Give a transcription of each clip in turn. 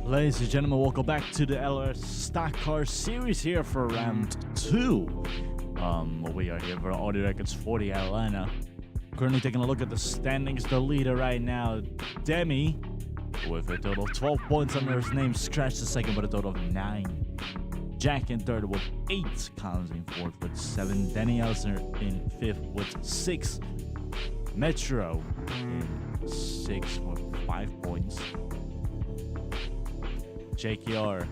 Ladies and gentlemen, welcome back to the LS Stock Car Series here for round 2. We are here for Audi Records 40 Atlanta. Currently taking a look at the standings. The leader right now, Demi, with a total of 12 points under his name. Scratch the second with a total of 9. Jack in third with 8. Collins in fourth with 7. Danny Elsner in fifth with 6. Metro in 6 with 5 points. JKR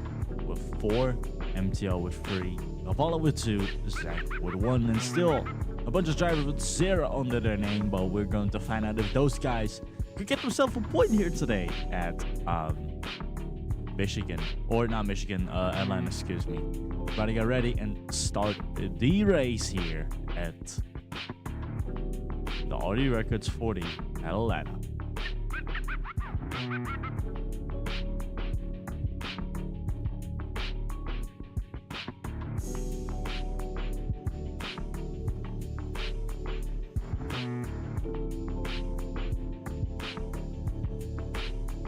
with 4, MTL with 3, Apollo with 2, Zach with 1, and still a bunch of drivers with 0 under their name, but we're going to find out if those guys could get themselves a point here today at Michigan, or not Michigan, Atlanta, excuse me. Everybody get ready and start the race here at the Audi Records 40 at Atlanta.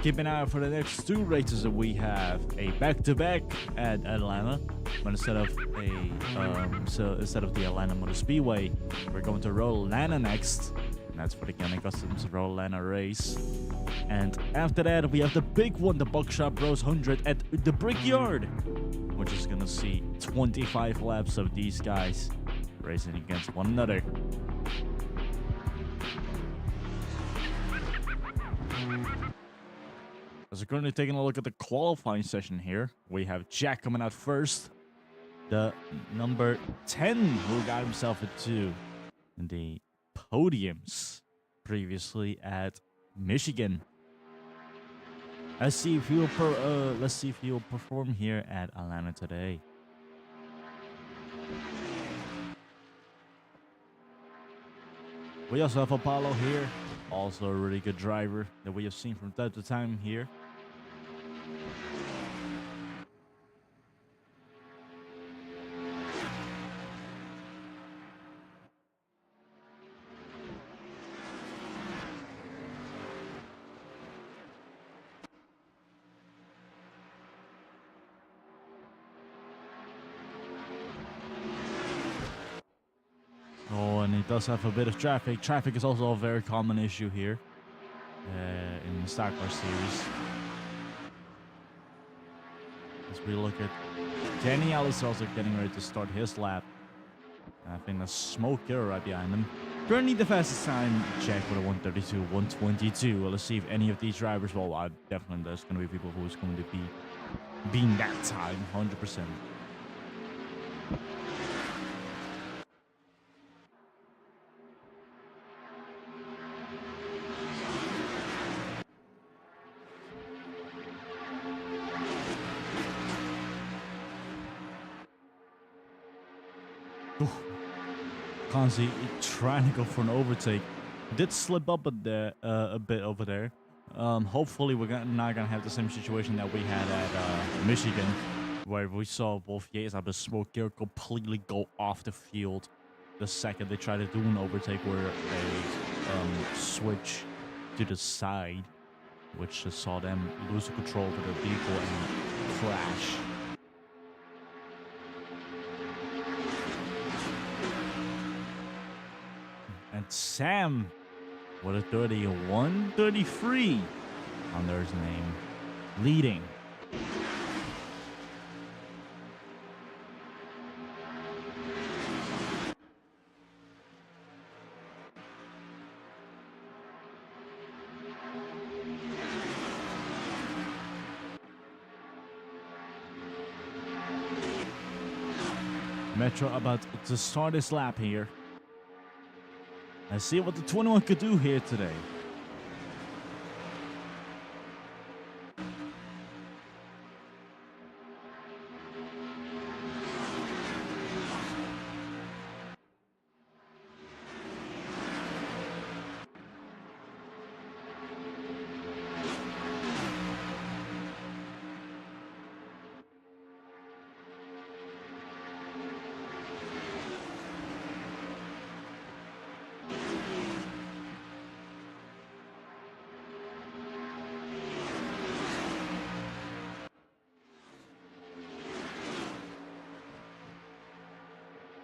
Keep an eye out for the next 2 races that we have a back-to-back at Atlanta, but instead of the Atlanta Motor Speedway, we're going to Road Atlanta next, and that's for the Cannon Customs Road Atlanta race. And after that, we have the big one, the Buckshot Bros 100 at the Brickyard, which is gonna see 25 laps of these guys racing against one another. As we're currently taking a look at the qualifying session here, we have Jack coming out first. The number 10 who got himself into the podiums previously at Michigan. Let's see if he will perform here at Atlanta today. We also have Apollo here, also a really good driver that we have seen from time to time here. Oh, and it does have a bit of traffic. Traffic is also a very common issue here in the Stock Car Series. As we look at Danny Ellis also getting ready to start his lap. I think that's Smoke Killer right behind him. Currently the fastest time, Jack with a 132, 122. Well, let's see if any of these drivers, well, definitely there's going to be people who's going to be being that time, 100%. Kanzi trying to go for an overtake. Did slip up a bit over there. Hopefully we're not gonna have the same situation that we had at Michigan, where we saw both Yates and Smoke Gear completely go off the field the second they try to do an overtake, where they switch to the side, which just saw them lose control of the vehicle and crash. And Sam with a 31, 33 under his name, leading. Metro about to start his lap here. Let's see what the 21 could do here today.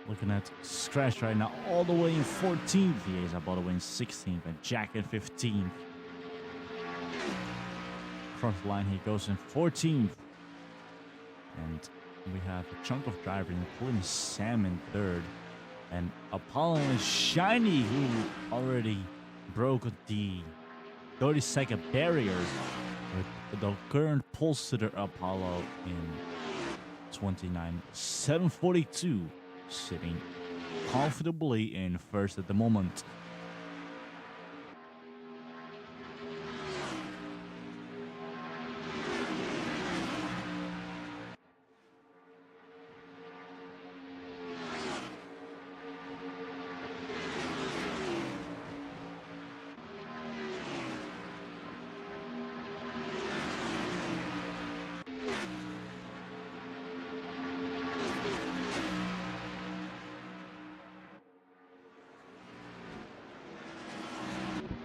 Looking at Scratch right now, all the way in 14th. He is all the way in 16th, and Jack in 15th. Across the line, he goes in 14th. And we have a chunk of drivers, including Sam in 3rd. And Apollo and Shiny, who already broke the 30-second barrier with the current pole sitter Apollo in 29.742, sitting comfortably in 1st at the moment.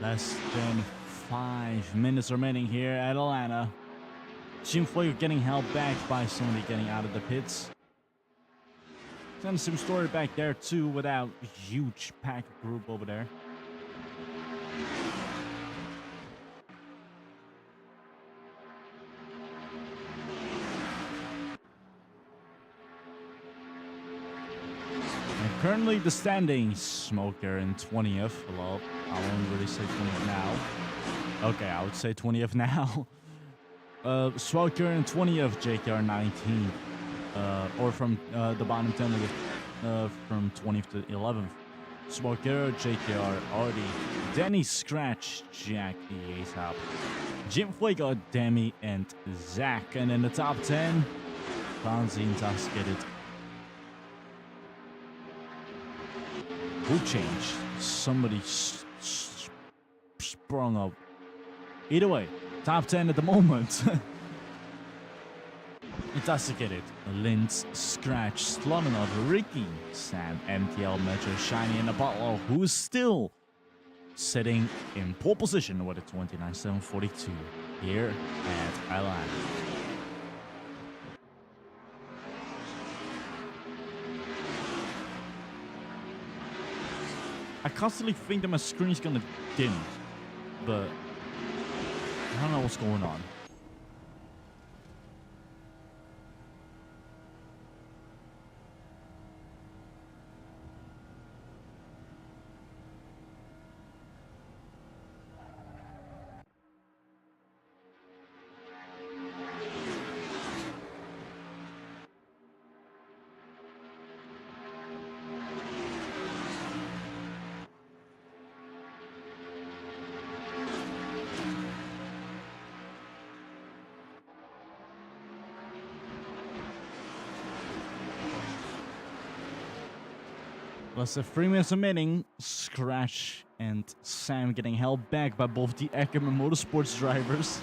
Less than 5 minutes remaining here at Atlanta. Jim Fuego getting held back by somebody getting out of the pits. Kind of same story back there too, without a huge packed group over there. And currently the standings, Smoker in 20th. Hello. I won't really say 20th now. Okay, I would say 20th now. Smoker in 20th, JKR 19th. Or from the bottom 10 from 20th to 11th. Smoker, JKR, Artie, Denny, Scratch, Jack, the Ace Hop, Jim Fuego, Demi, and Zach. And in the top 10, Fonzie Intoxicated. Who changed? Somebody sprung up. Either way, top 10 at the moment. Intoxicated, Linz, Scratch, Slonanov, Ricky, Sam, MTL, Metro, Shiny, and Apollo, who is still sitting in pole position with a 29.742 here at Atlanta. I constantly think that my screen's gonna dim, but I don't know what's going on. Plus the 3 minutes remaining, Scratch and Sam getting held back by both the Ackerman Motorsports drivers.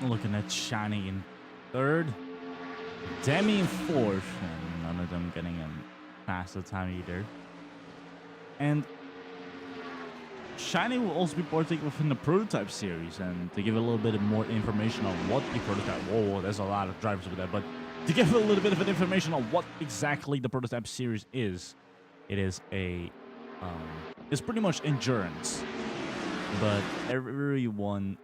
Looking at Shiny in 3rd, Demi in 4th, and none of them getting a faster time either. And Shiny will also be partaking within the prototype series, and to give a little bit more information on what the prototype. Whoa, there's a lot of drivers over there, but to give a little bit of an information on what exactly the prototype series is, it is it's pretty much endurance. But everyone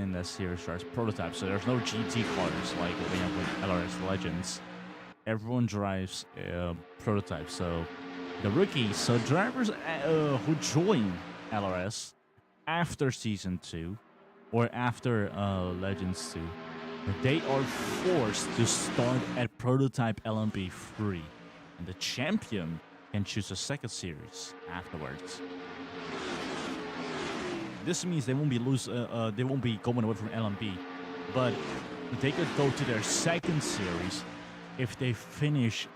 in this series drives prototypes, so there's no GT cars like we have with LRS Legends. Everyone drives prototypes, so the rookies, so drivers who join LRS after Season 2 or after Legends 2, they are forced to start at prototype LMP 3, and the champion can choose a second series afterwards. This means they won't be going away from LMP, but they could go to their second series if they finish,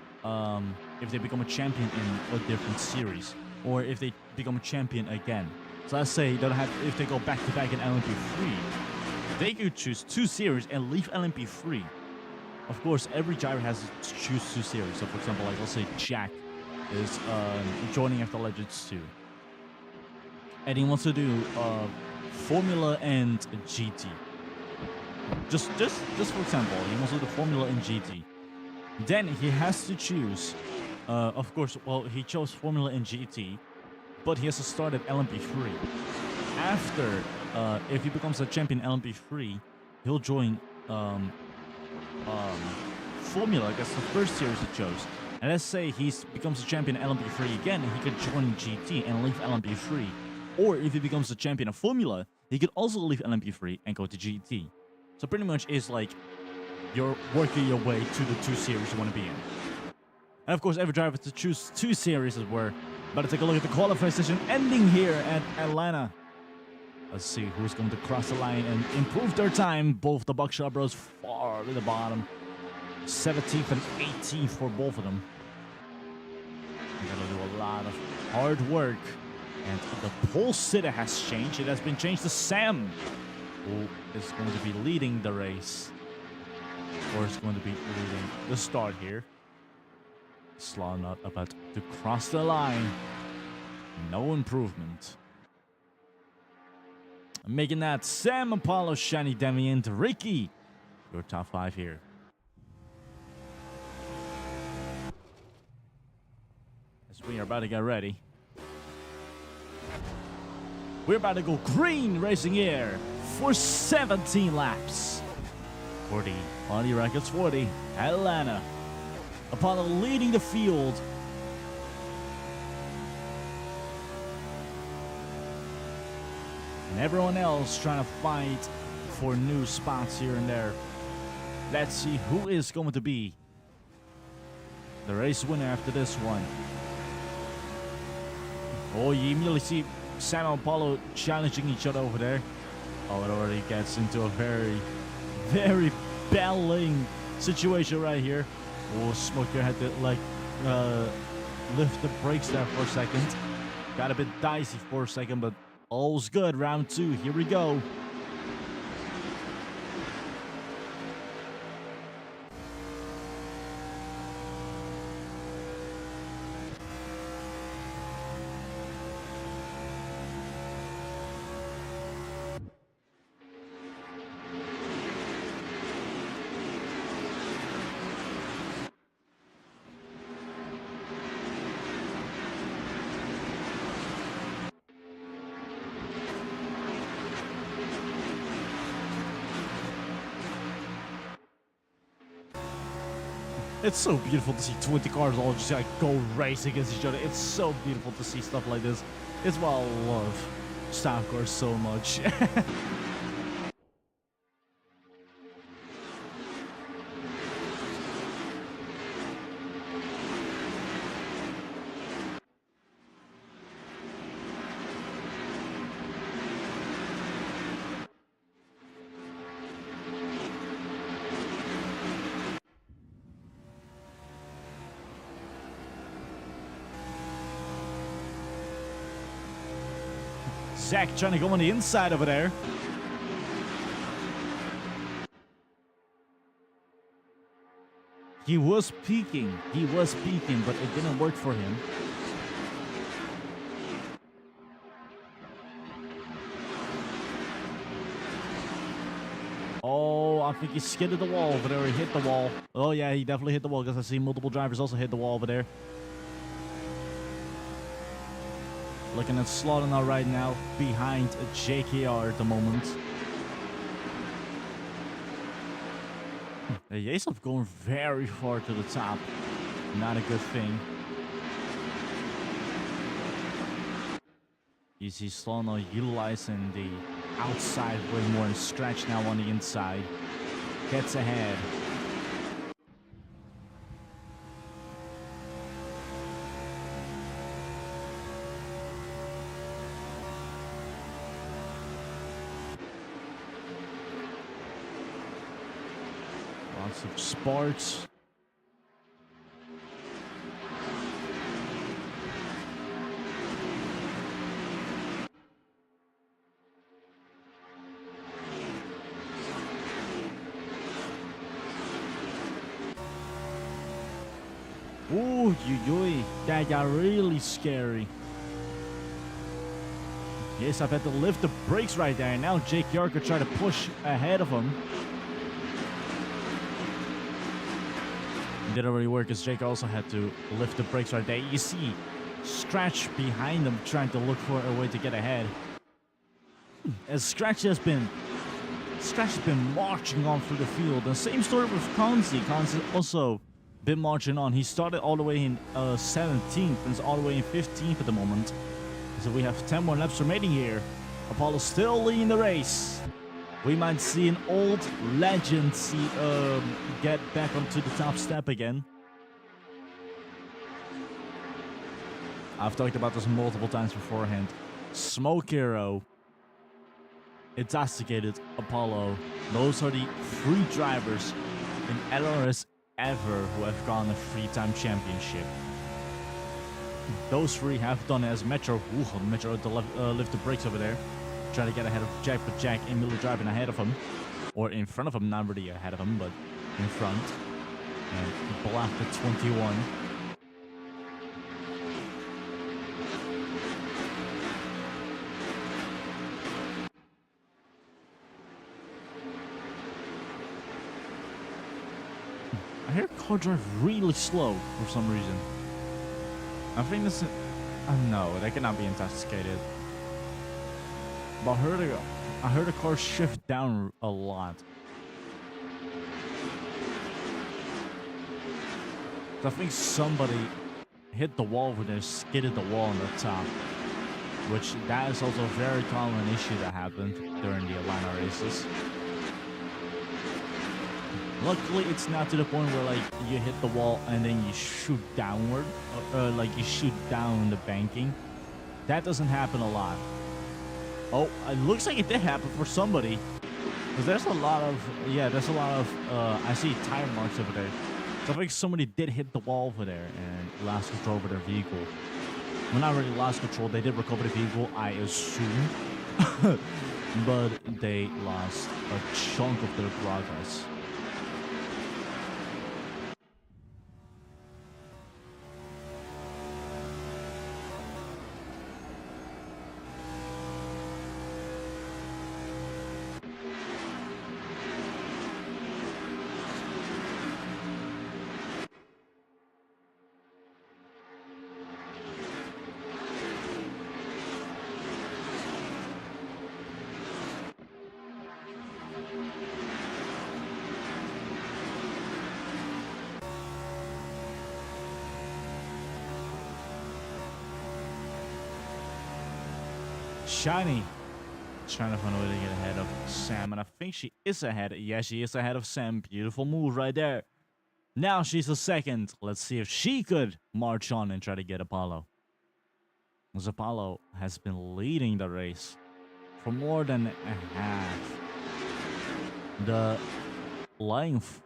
if they become a champion in a different series, or if they become a champion again. So let's say if they go back to back in LMP3, they could choose 2 series and leave LMP3. Of course, every driver has to choose 2 series. So for example, like let's say Jack is joining after Legends 2, and he wants to do Formula and GT. Just for example, he wants to do Formula and GT. Then he has to choose. Of course, well, he chose Formula and GT, but he has to start at LMP3. After, if he becomes a champion LMP3, he'll join Formula. I guess the first series he chose. And let's say he becomes a champion LMP3 again, he could join GT and leave LMP3. Or if he becomes a champion of Formula, he could also leave LMP3 and go to GT. So pretty much it's like you're working your way to the 2 series you want to be in. And of course, every driver has to choose 2 series as we're about to take a look at the qualifying session ending here at Atlanta. Let's see who's going to cross the line and improve their time. Both the Buckshot Bros far at the bottom. 17th and 18th for both of them. They're going to do a lot of hard work. And the pole sitter has changed. It has been changed to Sam, who is going to be leading the race. Or is going to be leading the start here. Slaughter about to cross the line. No improvement. Making that Sam, Apollo, Shani, Demi, and Ricky your top 5 here. As we are about to get ready. We're about to go green racing here for 17 laps. For the Audi Records 40, Atlanta. Apollo leading the field. And everyone else trying to fight for new spots here and there. Let's see who is going to be the race winner after this one. Oh, you immediately see Sam and Apollo challenging each other over there. Oh, it already gets into a very, very battling situation right here. Oh, Smoker had to like lift the brakes there for a second. Got a bit dicey for a second, but all's good. Round 2, here we go. It's so beautiful to see 20 cars all just like go race against each other. It's so beautiful to see stuff like this. It's why I love stock cars so much. Zach trying to go on the inside over there. He was peaking, but it didn't work for him. Oh, I think he skidded the wall over there. He hit the wall. Oh yeah, he definitely hit the wall because I see multiple drivers also hit the wall over there. Looking at Slaughter now right now, behind JKR at the moment. Yasov going very far to the top. Not a good thing. You see Slaughter utilizing the outside way more and Scratch now on the inside. Gets ahead. some sparks. Ooh, that got really scary. Yes, I've had to lift the brakes right there. And now Jake Yarker tried to push ahead of him. It didn't really work, as Jake also had to lift the brakes right there. You see Scratch behind him trying to look for a way to get ahead. As Scratch has been marching on through the field. The same story with Kanzi. Kanzi also been marching on. He started all the way in 17th and is all the way in 15th at the moment. So we have 10 more laps remaining here. Apollo still leading the race. We might see an old legend get back onto the top step again. I've talked about this multiple times beforehand. Smoke Hero intoxicated Apollo. Those are the 3 drivers in LRS ever who have gone a 3-time championship. Those 3 have done it as Metro. Ooh, Metro had to lift the brakes over there. Trying to get ahead of Jack, but Jack immediately driving ahead of him. Or in front of him, not really ahead of him, but in front. And he blocked the 21. I hear car drive really slow for some reason. I think this is... no, they cannot be intoxicated. But I heard the car shift down a lot. So I think somebody hit the wall over there, skidded the wall on the top. Which, that is also a very common issue that happened during the Atlanta races. Luckily, it's not to the point where, like, you hit the wall and then you shoot downward. Like, you shoot down the banking. That doesn't happen a lot. Oh, it looks like it did happen for somebody. Because there's a lot of... yeah, there's a lot of... I see tire marks over there. So I think somebody did hit the wall over there and lost control over their vehicle. Well, not really lost control. They did recover the vehicle, I assume. But they lost a chunk of their progress. Shiny trying to find a way to get ahead of Sam, and I think she is ahead. Yeah, she is ahead of Sam. Beautiful move right there. Now she's a second. Let's see if she could march on and try to get Apollo. As Apollo has been leading the race for more than a half the length.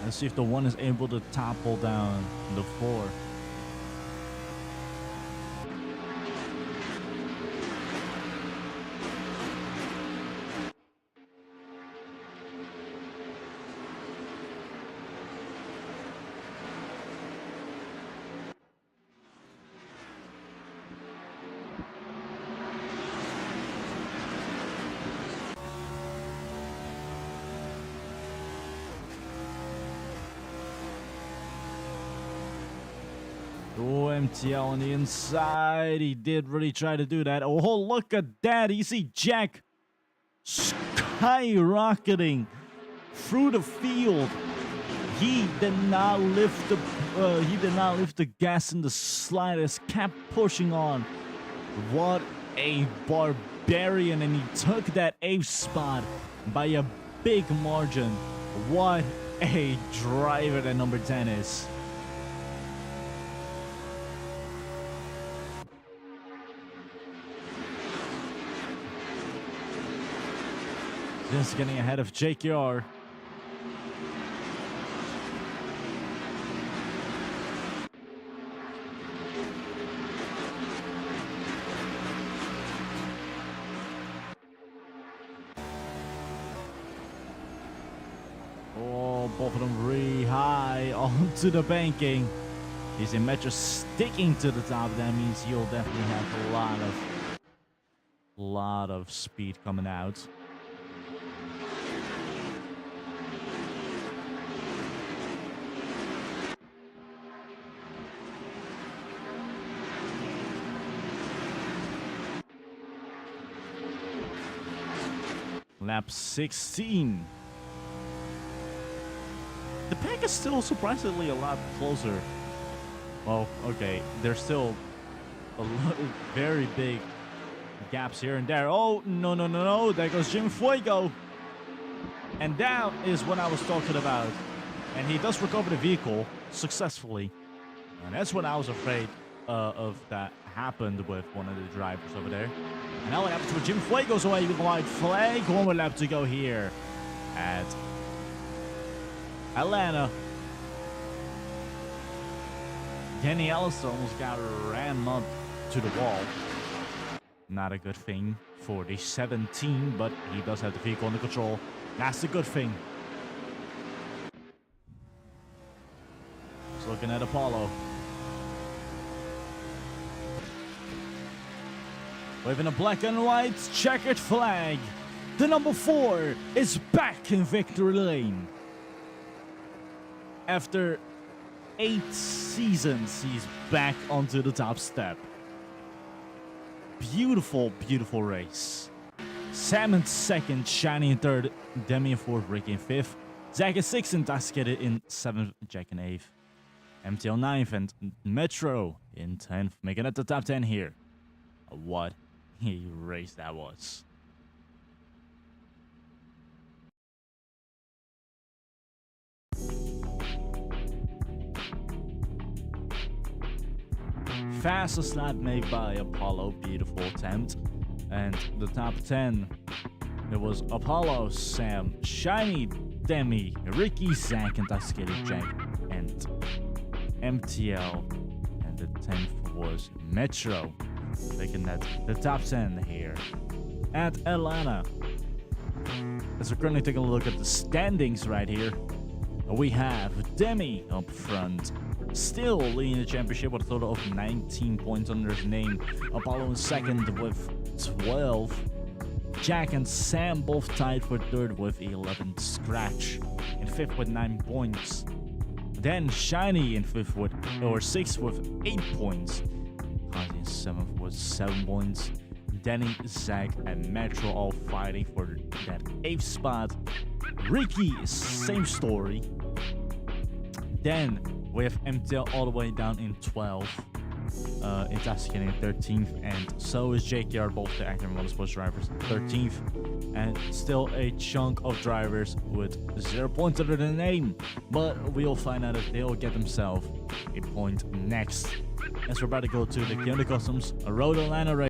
Let's see if the 1 is able to topple down the 4. Oh, MTL on the inside. He did really try to do that. Oh, look at that. You see Jack skyrocketing through the field. He did not lift the gas in the slightest. Kept pushing on. What a barbarian. And he took that 8th spot by a big margin. What a driver that number 10 is. Just getting ahead of JKR. Oh, both of them really high onto the banking. He's in Metro sticking to the top. That means he'll definitely have a lot of speed coming out. Lap 16. The pack is still surprisingly a lot closer. Well, okay, there's still a lot of very big gaps here and there. Oh, no. There goes Jim Fuego. And that is what I was talking about. And he does recover the vehicle successfully. And that's what I was afraid of that happened with one of the drivers over there. And now what happens with Jim Fuego's away with the white flag. 1 more lap to go here at Atlanta. Danny Allison almost got ran up to the wall. Not a good thing for the 17, but he does have the vehicle under control. That's a good thing. Just looking at Apollo. Waving a black and white checkered flag. The number 4 is back in victory lane. After 8 seasons, he's back onto the top step. Beautiful, beautiful race. Sam in 2nd, Shiny in 3rd, Demi in 4th, Ricky in 5th, Zach in 6th, and Daskette in 7th, Jack in 8th, MTL 9th, and Metro in 10th, making it the top 10 here. What a race that was. Fastest lap made by Apollo, beautiful attempt. And the top 10, there was Apollo, Sam, Shiny, Demi, Ricky, Zach, and Daskette, Jack, and MTL. And the 10th was Metro, making that the top 10 here at Atlanta. As we're currently taking a look at the standings right here, we have Demi up front, still leading the championship with a total of 19 points under his name. Apollo in 2nd with 12. Jack and Sam both tied for 3rd with 11 scratch. In 5th with 9 points. Then Shiny in 5th with, or 6th with 8 points. Kazi in 7th with 7 points. Danny, Zach, and Metro all fighting for that 8th spot. Ricky, same story. Then we have MTL all the way down in 12th. It's Daskette in 13th, and so is JKR, both the Active Motorsports drivers, 13th. And still a chunk of drivers with 0 points under their name. But we'll find out if they'll get themselves a point next. As we're about to go to the Hyundai Customs Road Atlanta race.